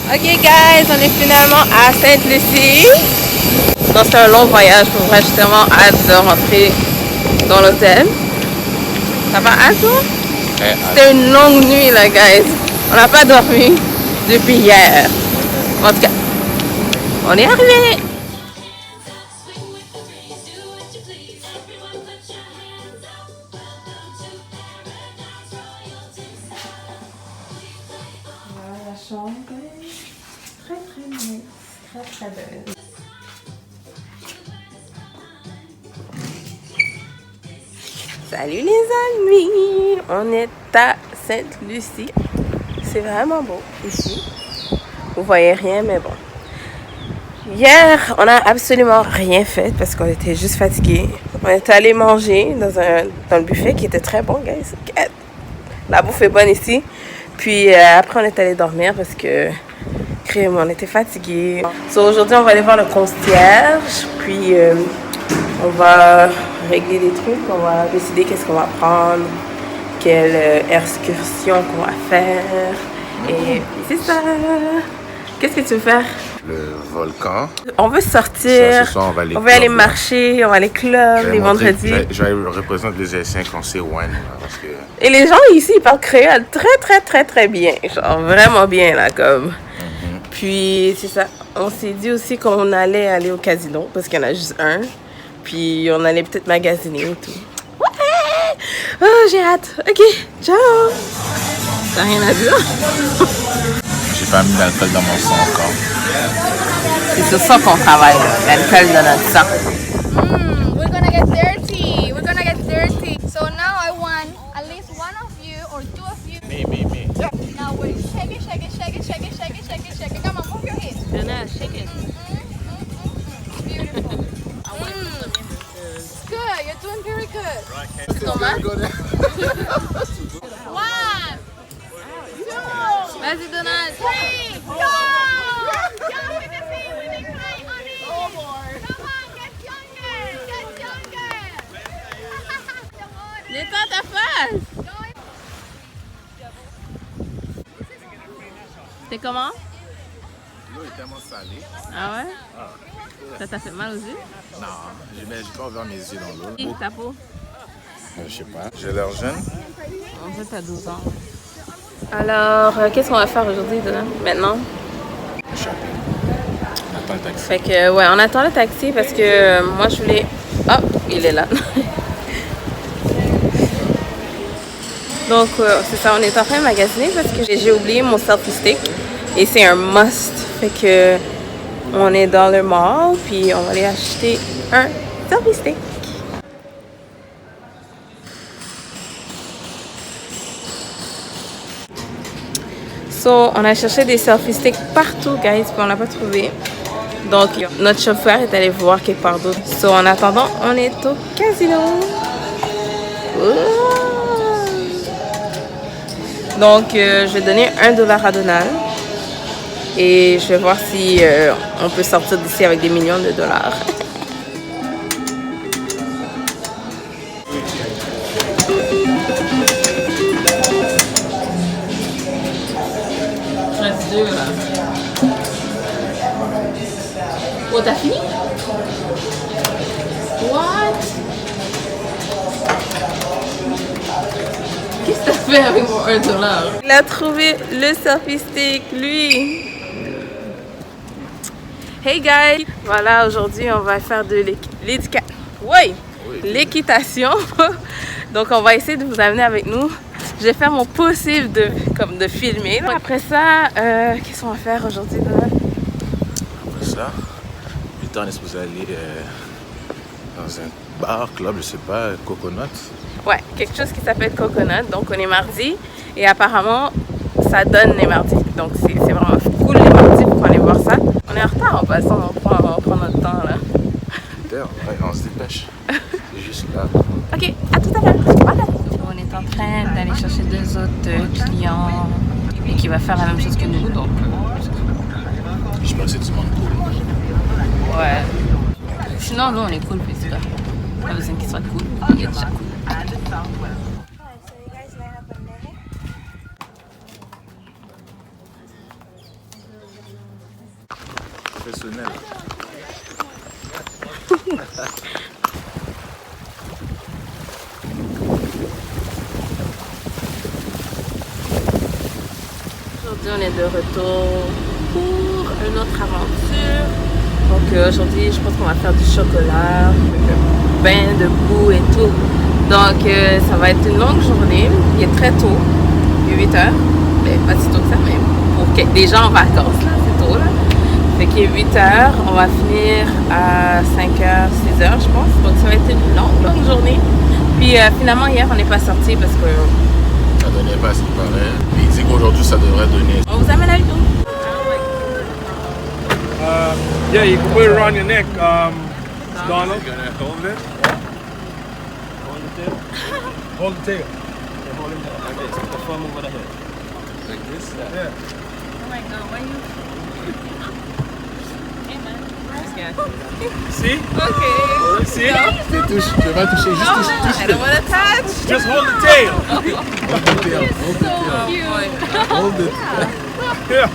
Ok guys, on est finalement à Sainte-Lucie. Donc c'est un long voyage, pour vrai, j'ai tellement hâte de rentrer dans l'hôtel. Ça va hâte toi? C'était une longue nuit là guys. On n'a pas dormi depuis hier. En tout cas, on est arrivé. Voilà la chambre. Très très nice. Très très belle. Salut les amis, on est à Sainte-Lucie. C'est vraiment beau ici. Vous voyez rien, mais bon. Hier, on n'a absolument rien fait parce qu'on était juste fatigués. On est allé manger dans le buffet qui était très bon, guys. La bouffe est bonne ici. Puis après, on est allé dormir parce que on était fatigués. Aujourd'hui, on va aller voir le concierge. Puis on va régler des trucs. On va décider qu'est-ce qu'on va prendre, quelle excursion qu'on va faire. Et c'est ça. Qu'est-ce que tu veux faire? Le volcan. On veut sortir. Ce soir, on va aller marcher, on va aller club les vendredis. Je vais représenter les Haïtiens quand c'est one. Parce que... Et les gens ici, ils parlent créole très, très, très, très bien. Genre vraiment bien, là, comme. Puis, c'est ça. On s'est dit aussi qu'on allait aller au casino, parce qu'il y en a juste un. Puis, on allait peut-être magasiner et tout. Ouais! Oh, j'ai hâte. OK, ciao! T'as rien à dire? J'ai pas mis l'alcool dans mon sang encore. C'est sur ça qu'on travaille, l'alcool dans notre sang. We're gonna get dirty. We're gonna get dirty. So now I want at least one of you or two of you. Me. Now we shake it, shake it, shake it, shake it, shake it, shake it, shake it. Come on, move your hips. Shake it. Beautiful. Good. You're doing very good. One, two, Vas-y, Donald. three, go! Y'all with the feet, with the right on it. Come on, get younger, get younger. Détends ta face. C'était comment? L'eau est tellement salée. Ah ouais? Ça t'a fait mal aux yeux? Non, j'ai pas ouvert mes yeux dans l'eau. Et ta peau? Je sais pas. J'ai l'air jeune. En fait, t'as 12 ans. Alors, qu'est-ce qu'on va faire aujourd'hui, Donald? Maintenant? Shopping. On attend le taxi. Fait que, ouais, on attend le taxi parce que moi, je voulais... Oh, il est là. Donc, c'est ça, on est en train de magasiner parce que j'ai oublié mon selfie stick. Et c'est un must. Fait que, on est dans le mall, puis on va aller acheter un selfie stick. So, on a cherché des selfie sticks partout, guys, puis on l'a pas trouvé. Donc, notre chauffeur est allé voir quelque part d'autre. So, en attendant, on est au casino. Donc, je vais donner $1 à Donald. Et je vais voir si on peut sortir d'ici avec des millions de dollars. Je reste 2 là. Oh, t'as fini? What? Qu'est-ce que t'as fait avec mon $1? Il a trouvé le selfie stick, lui. Hey guys! Voilà, aujourd'hui, on va faire de l'équitation. Donc, on va essayer de vous amener avec nous. Je vais faire mon possible de filmer. Après ça, qu'est-ce qu'on va faire aujourd'hui? Après ça, plus tard, on est supposé aller dans un bar, club, je sais pas, Coconut. Ouais, quelque chose qui s'appelle Coconut. Donc, on est mardi et apparemment, ça donne les mardis. Donc, c'est vraiment cool les mardis pour aller voir ça. On est en retard en passant, on prend notre temps là. Ouais, on se dépêche. C'est juste là. Ok, à tout à l'heure. Voilà. On est en train d'aller chercher 2 autres clients et qui va faire la même chose que nous. Donc, Je pense que c'est du monde cool. ouais. Sinon, nous, on est cool, puis c'est pas besoin qu'ils soient cool. Il est déjà cool. personnel. Aujourd'hui, on est de retour pour une autre aventure. Donc aujourd'hui, je pense qu'on va faire du chocolat, pain de goût et tout. Donc ça va être une longue journée. Il est très tôt, il est 8 h. Mais pas si tôt que ça, mais pour des gens en vacances, là, c'est tôt. Là. Fait qu'il est 8 h. On va finir à 5 h, 6 h, je pense. Donc ça va être une longue journée. Puis finalement, hier, on n'est pas sorti parce que... Ça donnait pas ce qu'il paraît. Mais il dit qu'aujourd'hui, ça devrait donner. On vous amène avec nous. Yeah, you can put it around your neck, Donald. Gonna hold it. Hold the tail. Hold the tail. Yeah, hold it down. Like this. Put the thumb over the head. Like this? Yeah. Oh my god, why you... Hey man, See? okay. See? Tu vas toucher, juste touche. I don't want to touch. Just hold the tail. Oh boy. Hold it. Yeah.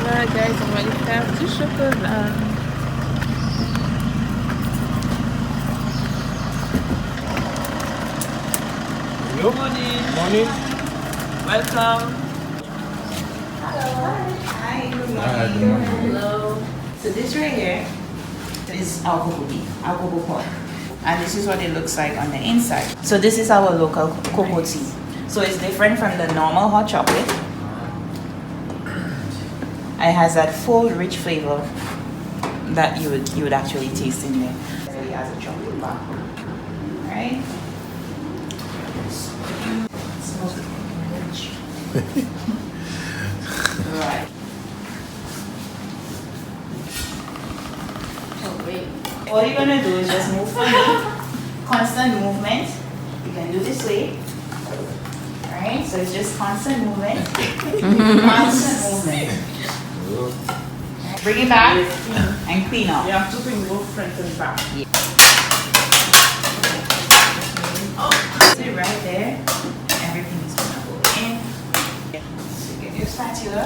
Là, guys, on va aller faire du chocolat. Good morning. Morning. Welcome. Hello. So this right here is our cocoa bean, our cocoa pod. And this is what it looks like on the inside. So this is our local cocoa tea. So it's different from the normal hot chocolate. It has that full, rich flavor that you would actually taste in there. So it has a chocolate bar. Right? It smells rich. Right. Oh, wait. All you're gonna do is just move for me. Constant movement. You can do this way. Alright, so it's just constant movement. Constant movement. Right, bring it back and clean up. You have to bring both front and back. Sit right there. Everything is gonna go in. So get your spatula,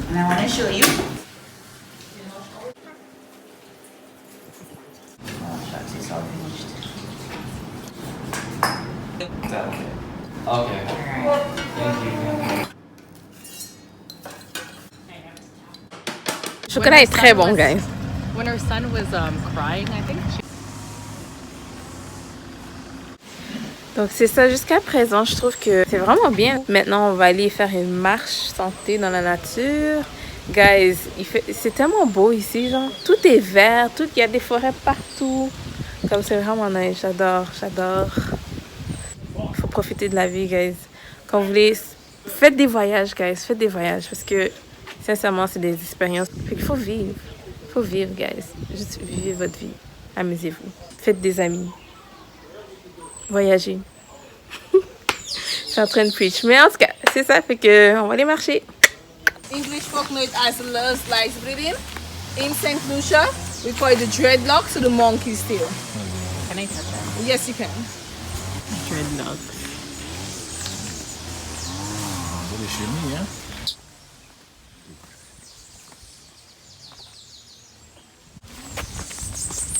and I want to show you. Oh, shucks, it's all finished. Okay. Alright. Thank you. Le chocolat est très bon, guys. When her son was crying, I think she Donc c'est ça, jusqu'à présent, je trouve que c'est vraiment bien. Maintenant, on va aller faire une marche santé dans la nature. Guys, c'est tellement beau ici, genre. Tout est vert, il y a des forêts partout. Comme c'est vraiment nice, j'adore. Il faut profiter de la vie, guys. Quand vous voulez, faites des voyages, guys. Faites des voyages parce que, sincèrement, c'est des expériences. Fait qu'il faut vivre. Il faut vivre, guys. Juste vivez votre vie. Amusez-vous. Faites des amis. Voyager. Je suis en train de preach. Mais en tout cas, c'est ça. Fait que on va aller marcher. English folk know it as the slice breeding. In St. Lucia, we call it the dreadlocks or the monkey's tail. can I touch that? Yes, you can. Dreadlocks. C'est des chenilles, hein?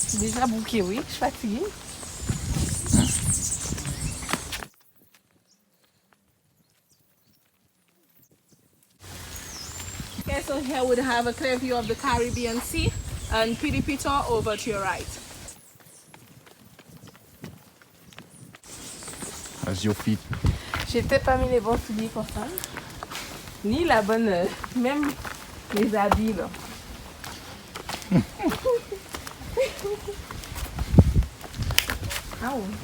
Je suis déjà bouquée, oui. Je suis fatiguée. Okay, so here we have a clear view of the Caribbean Sea and Piripito over to your right. As your feet. J'ai peut-être pas mis les bons souliers pour ça. Ni la bonne... même les habits, là. Ah ouais.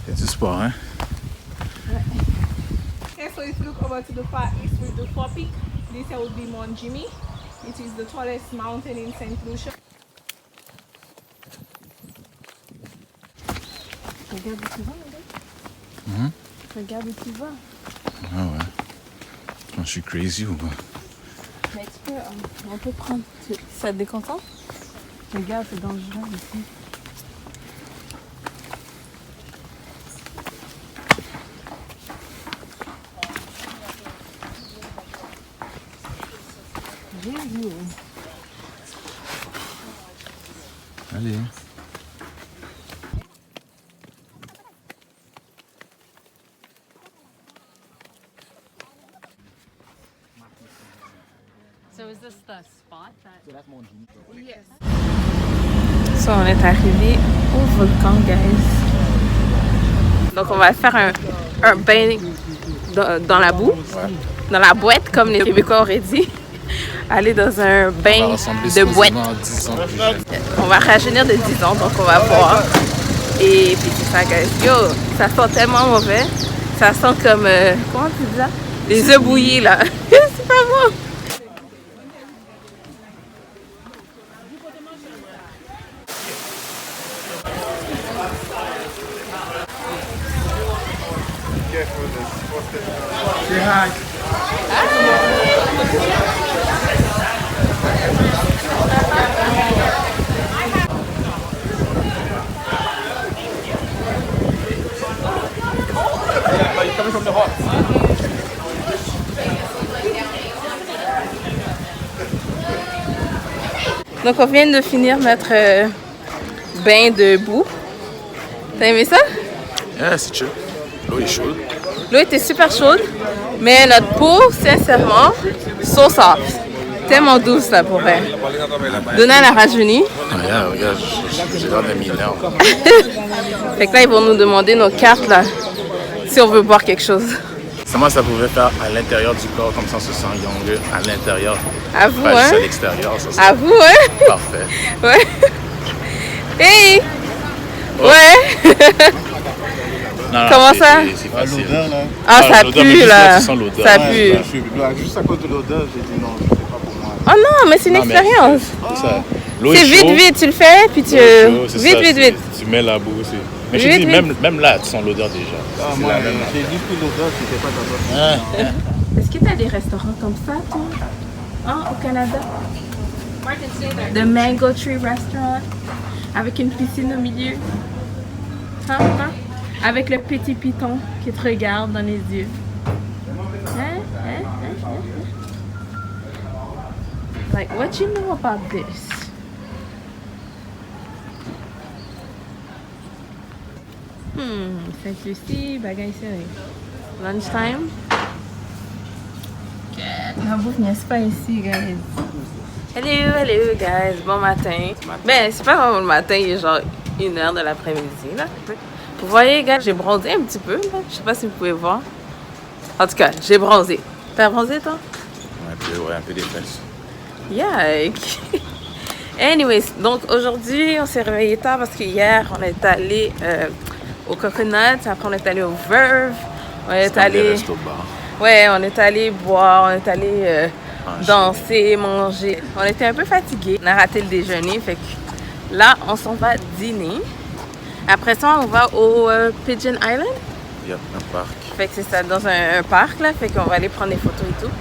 C'est du sport, hein? Okay, so if you look over to the far east with the Four Peak, this here would be Mount Jimmy. It is the tallest mountain in St. Lucia. Regarde où tu vas, mon gars. Regarde où tu vas. Ah ouais. Je suis crazy ou pas? Mais tu peux, on peut prendre... Ça te déconcentre? Regarde, c'est dangereux ici. Allez. So is this the spot that? So, on est arrivé au volcan, guys. Donc, on va faire un bain dans la boue, dans la boîte, comme les Québécois auraient dit. Aller dans un bain de boîte. On va rajeunir de 10 ans, donc on va voir. Et puis c'est ça, guys. Yo, ça sent tellement mauvais. Ça sent comme, comment tu dis ça? Les œufs bouillis, là. C'est pas bon. Donc on vient de finir notre bain de boue. T'as aimé ça? Yeah, c'est chill. L'eau est chaude. L'eau était super chaude, mais notre peau, sincèrement, so soft. Tellement douce là pour vrai. Donna l'a rajeuni. Ah, yeah, regarde, j'ai l'air d'un mineur. Fait que là, ils vont nous demander nos cartes là, si on veut boire quelque chose. Comment ça pouvait faire à l'intérieur du corps, comme ça on se sent younger à l'intérieur. À vous, Pas juste hein? à l'extérieur, ça serait À vous, hein? parfait. Ouais. Hey! Oh. Ouais! Non, Comment ça? C'est facile. L'odeur, là. Ah, ça l'odeur, mais pue juste là. tu sens l'odeur. Ça Ouais, pue. Juste à cause de l'odeur, j'ai dit non, c'est pas pour moi. Oh non, mais c'est une Non, mais expérience. c'est ça. L'eau C'est est chaude. vite, tu le fais, puis tu. L'eau est chaude, c'est Vite, ça, vite, c'est- vite. Tu mets la boue aussi. Mais je Vite, te dis, vite. même là, tu sens l'odeur déjà. Ah, C'est moi, la même. j'ai dit que l'odeur, c'était pas ta bonne. Est-ce que tu as des restaurants comme ça, toi? Hein, au Canada? The Mango Tree Restaurant. Avec une piscine au milieu. Hein? Avec le petit python qui te regarde dans les yeux. Hein? Like, what you know about this? Sainte-Lucie, bagaille serrée. Lunchtime. La bouffe n'est pas ici, guys. Hello, guys. Bon matin. Ben, c'est pas vraiment le matin, il est genre 1h de l'après-midi, là. Vous voyez, gars, j'ai bronzé un petit peu, là. Je sais pas si vous pouvez voir. En tout cas, j'ai bronzé. T'as bronzé, toi? Un peu des fesses. Yike! Anyways, donc aujourd'hui, on s'est réveillé tard parce que hier, on est allé au Coconut, après on est allé au Verve, on est allé... Ouais, on est allé boire, on est allé danser, manger. On était un peu fatigués, on a raté le déjeuner, fait que là, on s'en va dîner. Après ça, on va au Pigeon Island. Il y a un parc. Fait que c'est ça, dans un parc, là, fait qu'on va aller prendre des photos et tout.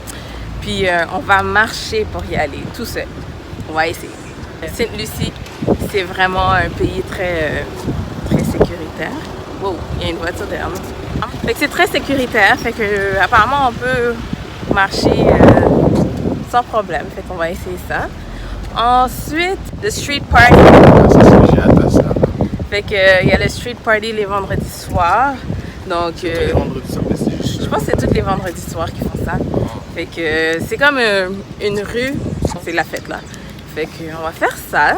Puis on va marcher pour y aller, tout seul. On va essayer. Sainte-Lucie, c'est vraiment un pays très, très sécuritaire. Wow, il y a une voiture derrière nous. Fait que c'est très sécuritaire, fait que apparemment on peut marcher sans problème. Fait qu'on va essayer ça. Ensuite, le street party. J'ai hâte à ça. Fait que il y a le street party les vendredis soirs. Donc, Les vendredis, ça me laisse juste. je pense que c'est tous les vendredis soirs qu'ils font ça. Fait que c'est comme une rue, c'est la fête là. Fait que on va faire ça.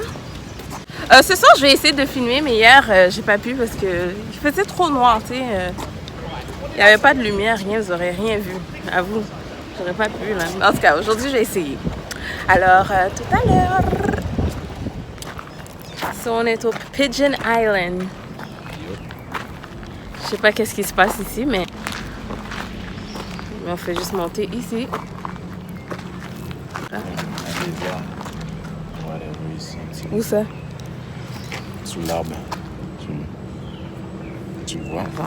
Ce soir, je vais essayer de filmer, mais hier, j'ai pas pu parce que il faisait trop noir, tu sais. Il n'y avait pas de lumière, rien, vous aurez rien vu. À vous, j'aurais pas pu là. En tout cas, aujourd'hui, je vais essayer. Alors, tout à l'heure. So, on est au Pigeon Island. Je sais pas qu'est-ce qui se passe ici, mais on fait juste monter ici. Allez voir. Whatever ici. Où ça? Sous l'arbre. Tu le vois? Bon.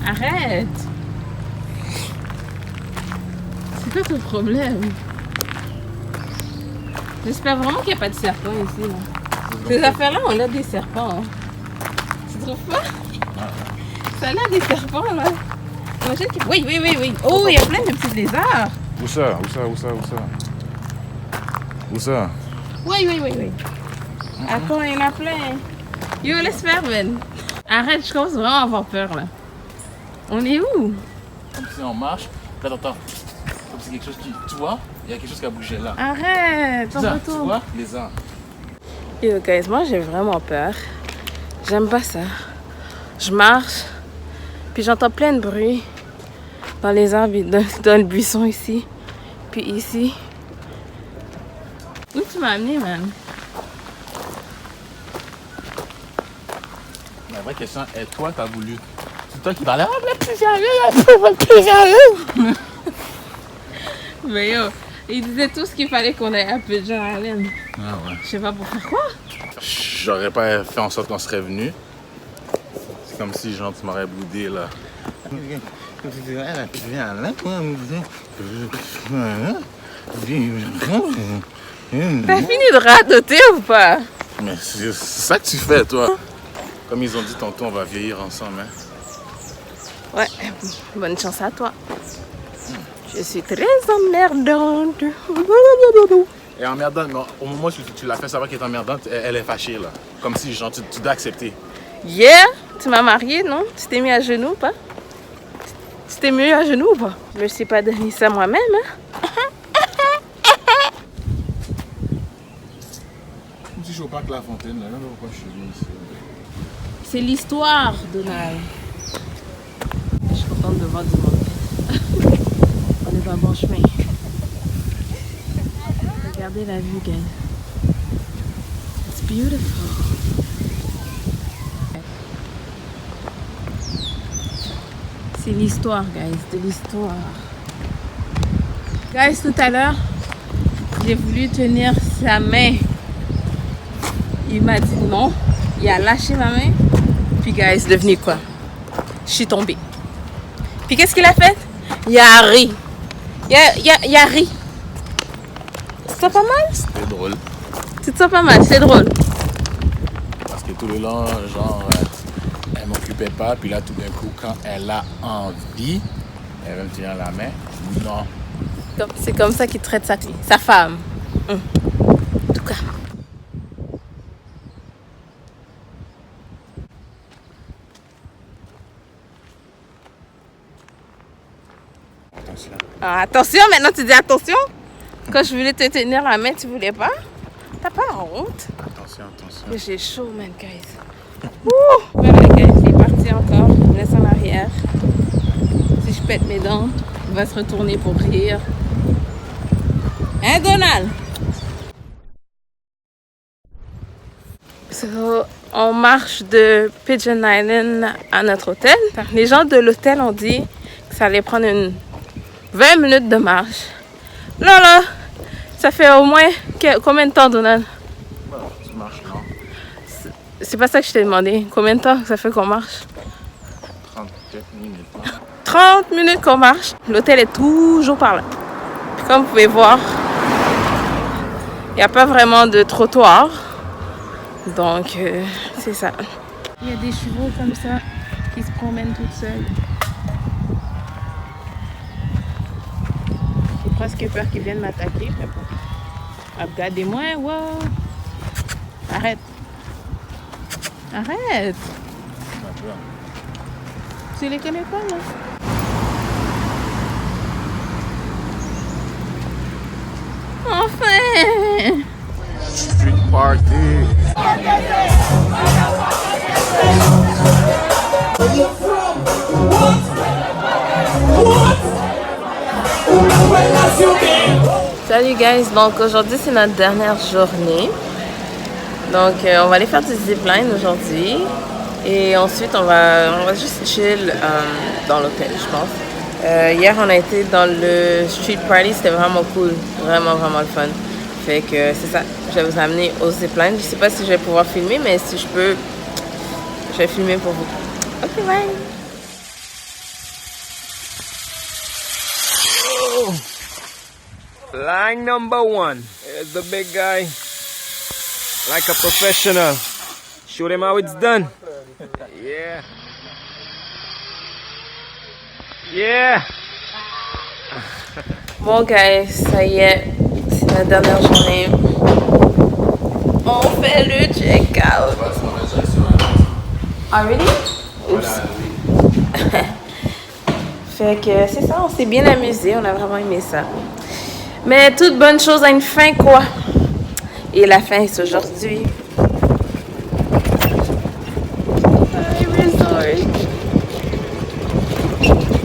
Arrête! C'est quoi ton problème? J'espère vraiment qu'il n'y a pas de serpent ici. Là. Ces affaires-là, on a des serpents. Hein. Tu trouves pas? Ça a l'air des serpents là. Imagine qu'il- Oui, oui, oui, oui. Oh, il y a plein de petits lézards. Où ça? Où ça? Où ça? Où ça? Où ça? Oui, oui, oui, oui. Attends, il y en a plein. Yo, laisse faire, Ben. Arrête, je commence vraiment à avoir peur là. On est où? Comme si on marche. Attends, attends. Comme si quelque chose qui. Tu vois? Il y a quelque chose qui a bougé là. Arrête, on Ça, tu retourne. vois? Les arbres. Yo, guys, moi j'ai vraiment peur. J'aime pas ça. Je marche, puis j'entends plein de bruit dans les arbres, et dans le buisson ici, puis ici. Où tu m'as amené, man? La vraie question est toi, t'as voulu. C'est toi qui parlais. Ah, mais plus sérieux. Mais yo, ils disaient tout ce qu'il fallait qu'on ait à Pigeon Island. Ah ouais. Je sais pas pour faire quoi. J'aurais pas fait en sorte qu'on serait venu. C'est comme si, genre, tu m'aurais boudé là. T'as fini de radoter ou pas? Mais c'est ça que tu fais, toi. Comme ils ont dit tantôt, on va vieillir ensemble. Hein. Ouais, bonne chance à toi. Je suis très emmerdante. Et emmerdante, mais au moment où tu l'as fait savoir qu'elle est emmerdante, elle est fâchée là. Comme si, genre, tu dois accepter. Yeah, tu m'as mariée, non? Tu t'es mis à genoux ou pas? Tu t'es mis à genoux ou pas? Je me suis pas donné ça moi-même, hein? Comme si je suis au parc La Fontaine, là. Je sais pas pourquoi je suis venu ici. C'est l'histoire, Donald. Je suis contente de voir du monde. On est dans le bon chemin. Regardez la vue, guys. It's beautiful. C'est l'histoire, guys, de l'histoire. Guys, tout à l'heure, j'ai voulu tenir sa main. Il m'a dit non. Il a lâché ma main. Puis, guys, devinez quoi? Je suis tombée. Puis, qu'est-ce qu'il a fait? Il a ri. Il a ri. Tu te sens pas mal? C'était drôle. Tu te sens pas mal? C'est drôle. Parce que tout le long, genre, elle m'occupait pas. Puis là, tout d'un coup, quand elle a envie, elle va me tenir la main. Non. C'est comme ça qu'il traite sa femme. En tout cas. Attention. Ah, attention, maintenant tu dis attention. Quand je voulais te tenir la main, tu voulais pas? T'as pas honte? Attention, attention. J'ai chaud, man, guys. Ouh! Voilà, guys, il est parti encore. Il me laisse en arrière. Si je pète mes dents, il va se retourner pour rire. Hein, Donald? So, on marche de Pigeon Island à notre hôtel. Les gens de l'hôtel ont dit que ça allait prendre 20 minutes de marche. Là, ça fait au moins combien de temps, Donald? Tu marches, non? C'est pas ça que je t'ai demandé. Combien de temps ça fait qu'on marche? 34 minutes. 30 minutes qu'on marche. L'hôtel est toujours par là. Puis comme vous pouvez voir, il n'y a pas vraiment de trottoir. Donc, c'est ça. Il y a des chevaux comme ça qui se promènent toutes seules. J'ai presque peur qu'ils viennent m'attaquer. Mais bon. Ah, regardez-moi, wow. Arrête. Arrête. Tu les connais pas, là? Enfin! Street party. Salut guys, donc aujourd'hui c'est notre dernière journée. Donc on va aller faire du zipline aujourd'hui. Et ensuite on va juste chill dans l'hôtel, je pense. Hier on a été dans le street party, c'était vraiment cool, vraiment le fun. Fait que c'est ça, je vais vous amener au zipline. Je sais pas si je vais pouvoir filmer, mais si je peux, je vais filmer pour vous. Ok, bye! Line number one. Here's the big guy. Like a professional. Show them how it's done. Yeah. Yeah! Bon, guys, ça y est, c'est la dernière journée. On fait le check-out. Ah, really? Oups. Fait que c'est ça, on s'est bien amusé, on a vraiment aimé ça. Mais toute bonne chose a une fin, quoi. Et la fin est aujourd'hui.